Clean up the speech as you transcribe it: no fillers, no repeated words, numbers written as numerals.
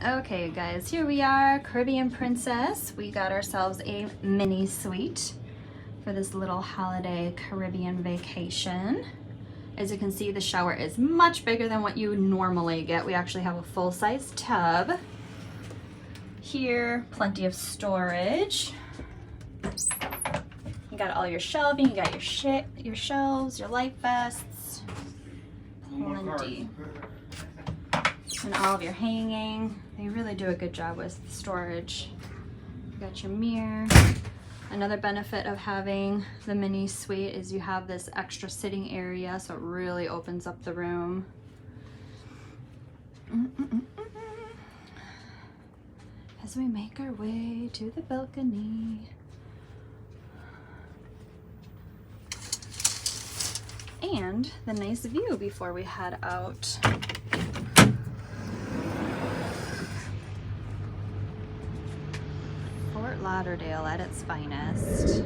Okay guys, here we are, Caribbean Princess. We got ourselves a mini suite for this little holiday Caribbean vacation. As you can see, the shower is much bigger than what you normally get. We actually have a full-size tub. Here, plenty of storage. You got all your shelving, you got your shelves, your light vests, plenty. And all of your hanging. They really do a good job with storage. You got your mirror. Another benefit of having the mini suite is you have this extra sitting area, so it really opens up the room. As we make our way to the balcony. And the nice view before we head out. Fort Lauderdale at its finest.